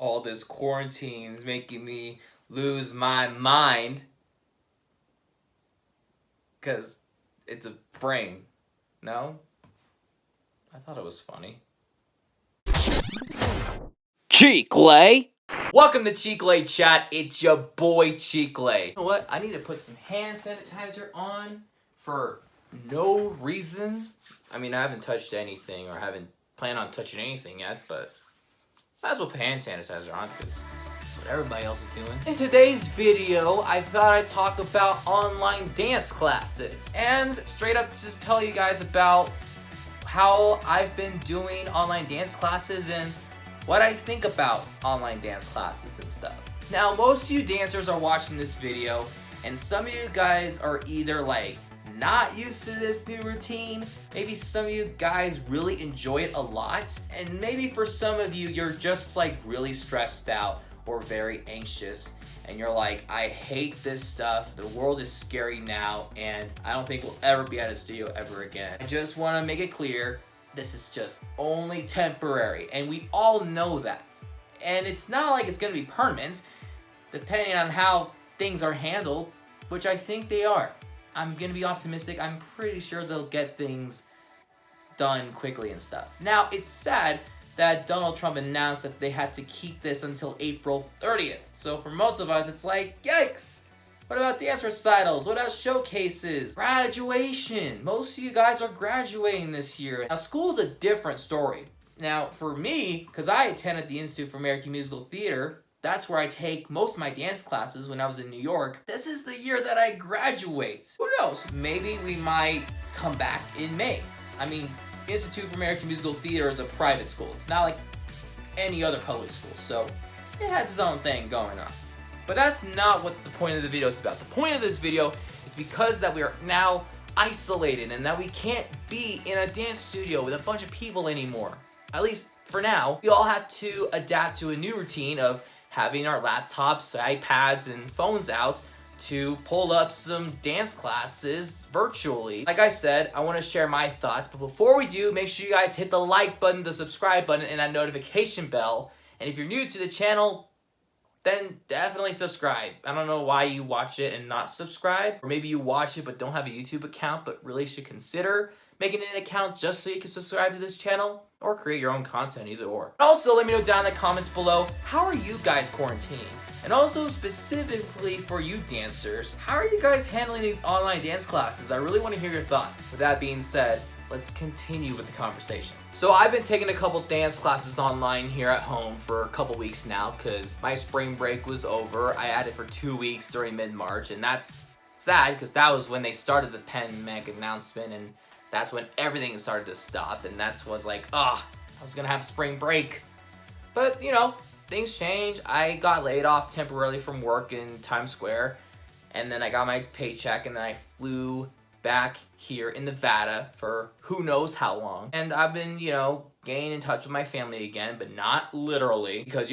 All this quarantine is making me lose my mind. Because it's a brain. No? I thought it was funny. Chicle! Welcome to Chicle Chat. It's your boy Chicle. You know what? I need to put some hand sanitizer on for no reason. I mean, I haven't touched anything or haven't planned on touching anything yet, but might as well put hand sanitizer on because that's what everybody else is doing. In today's video, I thought I'd talk about online dance classes and straight up just tell you guys about how I've been doing online dance classes and what I think about online dance classes and stuff. Now, most of you dancers are watching this video, and some of you guys are either like not used to this new routine, maybe some of you guys really enjoy it a lot, and maybe for some of you, you're just like really stressed out or very anxious, and you're like, I hate this stuff, the world is scary now, and I don't think we'll ever be at a studio ever again. I just want to make it clear, this is just only temporary, and we all know that. And it's not like it's gonna be permanent, depending on how things are handled, which I think they are. I'm gonna be optimistic. I'm pretty sure they'll get things done quickly and stuff. Now, it's sad that Donald Trump announced that they had to keep this until April 30th. So for most of us, it's like, yikes! What about dance recitals? What about showcases? Graduation! Most of you guys are graduating this year. Now, school's a different story. Now, for me, because I attended the Institute for American Musical Theater, that's where I take most of my dance classes when I was in New York. This is the year that I graduate. Who knows? Maybe we might come back in May. I mean, Institute for American Musical Theater is a private school. It's not like any other public school, so it has its own thing going on. But that's not what the point of the video is about. The point of this video is because that we are now isolated and that we can't be in a dance studio with a bunch of people anymore. At least for now, we all had to adapt to a new routine of having our laptops, iPads, and phones out to pull up some dance classes virtually. Like I said, I want to share my thoughts, but before we do, make sure you guys hit the like button, the subscribe button, and that notification bell. And if you're new to the channel, then definitely subscribe. I don't know why you watch it and not subscribe. Or maybe you watch it but don't have a YouTube account but really should consider making an account just so you can subscribe to this channel or create your own content, either or. Also, let me know down in the comments below, how are you guys quarantining? And also specifically for you dancers, how are you guys handling these online dance classes? I really want to hear your thoughts. With that being said, let's continue with the conversation. So I've been taking a couple dance classes online here at home for a couple weeks now because my spring break was over. I had it for 2 weeks during mid-March, and that's sad because that was when they started the pandemic announcement, and that's when everything started to stop, and that's was like, I was gonna have spring break. But, you know, things change. I got laid off temporarily from work in Times Square, and then I got my paycheck, and then I flew back here in Nevada for who knows how long. And I've been, getting in touch with my family again, but not literally because,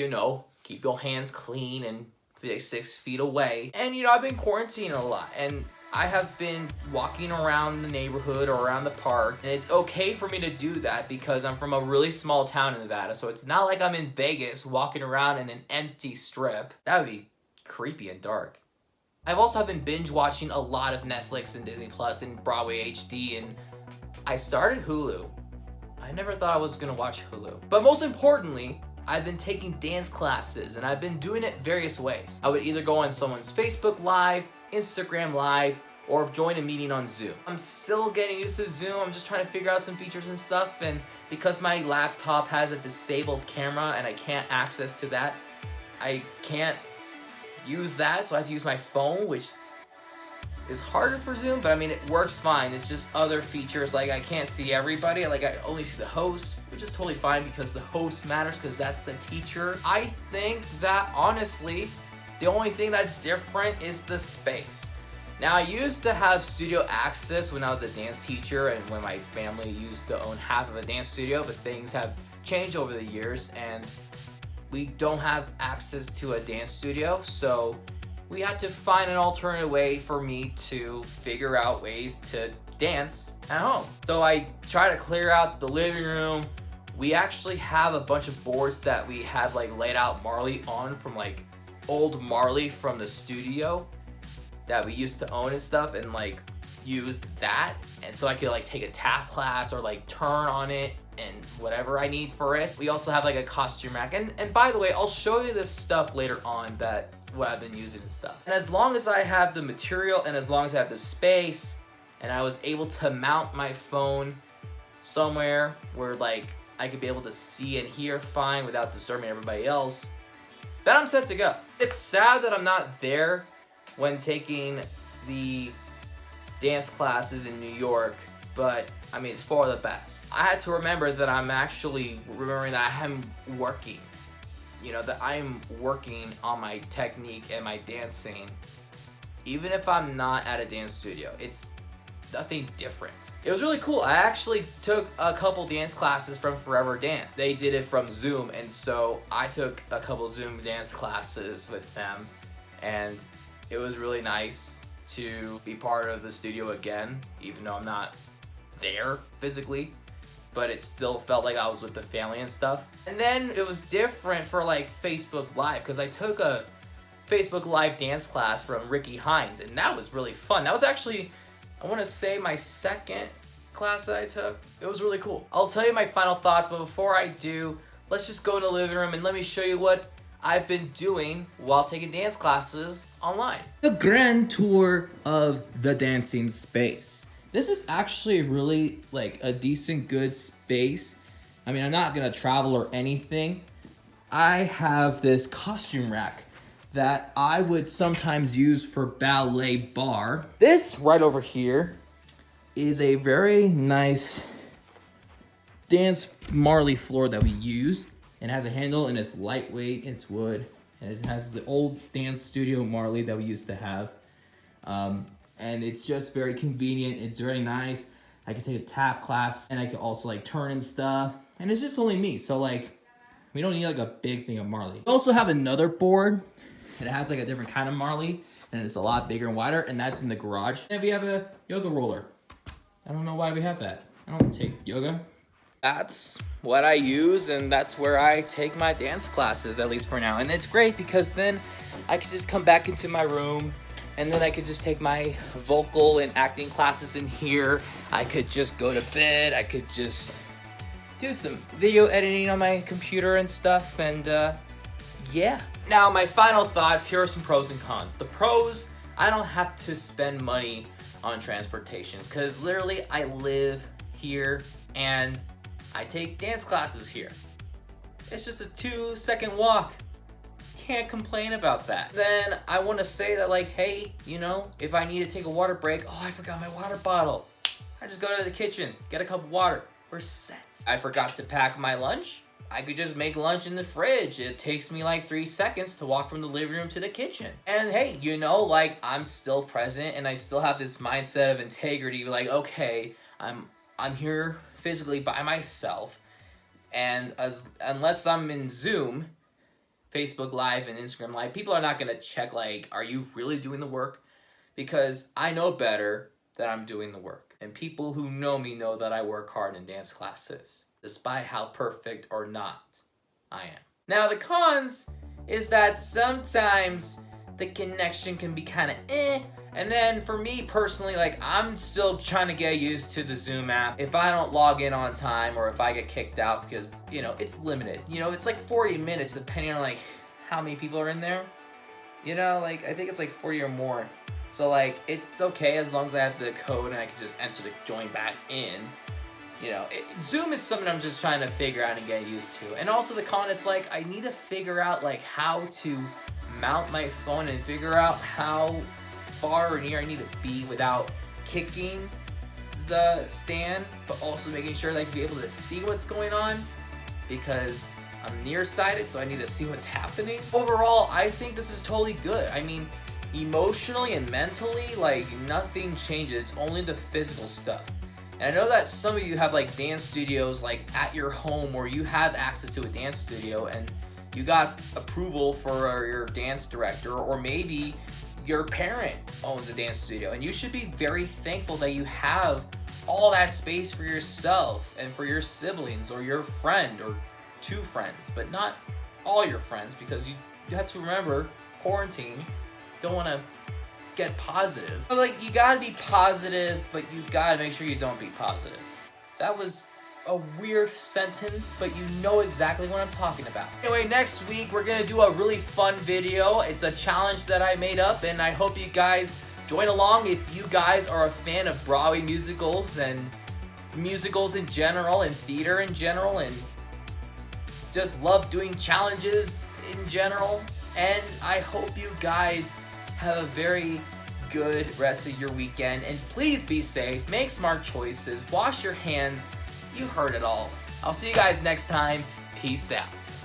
keep your hands clean and 6 feet away. And, I've been quarantining a lot, and I have been walking around the neighborhood or around the park, and it's okay for me to do that because I'm from a really small town in Nevada, so it's not like I'm in Vegas walking around in an empty strip. That would be creepy and dark. I've also been binge watching a lot of Netflix and Disney Plus and Broadway HD, and I started Hulu. I never thought I was gonna watch Hulu. But most importantly, I've been taking dance classes, and I've been doing it various ways. I would either go on someone's Facebook Live, Instagram Live, or join a meeting on Zoom. I'm still getting used to Zoom. I'm just trying to figure out some features and stuff, and because my laptop has a disabled camera and I can't access to that, I can't use that, so I have to use my phone, which is harder for Zoom, but I mean, it works fine. It's just other features, like I can't see everybody, like I only see the host, which is totally fine because the host matters because that's the teacher. I think that honestly, the only thing that's different is the space. Now, I used to have studio access when I was a dance teacher and when my family used to own half of a dance studio, but things have changed over the years and we don't have access to a dance studio, so we had to find an alternative way for me to figure out ways to dance at home. So I try to clear out the living room, we actually have a bunch of boards that we had like laid out Marley on from like old Marley from the studio that we used to own and stuff, and like used that, and so I could like take a tap class or like turn on it and whatever I need for it. We also have like a costume rack, and by the way, I'll show you this stuff later on, that what I've been using and stuff. And as long as I have the material and as long as I have the space and I was able to mount my phone somewhere where like I could be able to see and hear fine without disturbing everybody else, then I'm set to go. It's sad that I'm not there when taking the dance classes in New York, but I mean, it's for the best. I had to remember that I'm actually remembering that I am working, you know, that I'm working on my technique and my dancing, even if I'm not at a dance studio. It's nothing different. It was really cool. I actually took a couple dance classes from Forever Dance. They did it from Zoom, and so I took a couple Zoom dance classes with them, and it was really nice to be part of the studio again, even though I'm not there physically, but it still felt like I was with the family and stuff. And then it was different for like Facebook Live, because I took a Facebook Live dance class from Ricky Hines, and that was really fun. That was actually, I want to say, my second class that I took. It was really cool. I'll tell you my final thoughts, but before I do, let's just go in the living room and let me show you what I've been doing while taking dance classes online. The grand tour of the dancing space. This is actually really like a decent good space. I mean, I'm not gonna travel or anything. I have this costume rack that I would sometimes use for ballet bar. This right over here is a very nice dance Marley floor that we use. It has a handle and it's lightweight, it's wood, and it has the old dance studio Marley that we used to have. And it's just very convenient, it's very nice. I can take a tap class and I can also like turn and stuff. And it's just only me, so like, we don't need like a big thing of Marley. We also have another board, and it has like a different kind of Marley, and it's a lot bigger and wider, and that's in the garage. And we have a yoga roller. I don't know why we have that. I don't take yoga. That's what I use, and that's where I take my dance classes, at least for now. And it's great because then I could just come back into my room, and then I could just take my vocal and acting classes in here. I could just go to bed. I could just do some video editing on my computer and stuff, and yeah. Now, my final thoughts, here are some pros and cons. The pros, I don't have to spend money on transportation, because literally I live here and I take dance classes here. It's just a 2-second walk. Can't complain about that. Then I want to say that like, hey, you know, if I need to take a water break, oh, I forgot my water bottle. I just go to the kitchen, get a cup of water. We're set. I forgot to pack my lunch. I could just make lunch in the fridge. It takes me like 3 seconds to walk from the living room to the kitchen. And hey, you know, like, I'm still present and I still have this mindset of integrity. Like, okay, I'm here physically by myself, and unless I'm in Zoom, Facebook Live, and Instagram Live, people are not gonna check like, are you really doing the work? Because I know better that I'm doing the work. And people who know me know that I work hard in dance classes, despite how perfect or not I am. Now, the cons is that sometimes the connection can be kind of and then for me personally, like, I'm still trying to get used to the Zoom app. If I don't log in on time, or if I get kicked out, because, you know, it's limited. You know, it's like 40 minutes depending on like how many people are in there. You know, like, I think it's like 40 or more. So like, it's okay as long as I have the code and I can just enter the join back in. You know, Zoom is something I'm just trying to figure out and get used to. And also the con, it's like, I need to figure out like how to mount my phone and figure out how far or near I need to be without kicking the stand, but also making sure that I can be able to see what's going on, because I'm nearsighted, so I need to see what's happening. Overall, I think this is totally good. I mean, emotionally and mentally, like, nothing changes. It's only the physical stuff. And I know that some of you have like dance studios like at your home, or you have access to a dance studio and you got approval for your dance director, or maybe your parent owns a dance studio, and you should be very thankful that you have all that space for yourself and for your siblings or your friend or 2 friends, but not all your friends, because you have to remember, quarantine, don't want to get positive. But like, you gotta be positive, but you gotta make sure you don't be positive. That was a weird sentence, but you know exactly what I'm talking about. Anyway, next week we're gonna do a really fun video. It's a challenge that I made up, and I hope you guys join along if you guys are a fan of Broadway musicals and musicals in general and theater in general and just love doing challenges in general. And I hope you guys have a very good rest of your weekend, and please be safe, make smart choices, wash your hands. You heard it all. I'll see you guys next time. Peace out.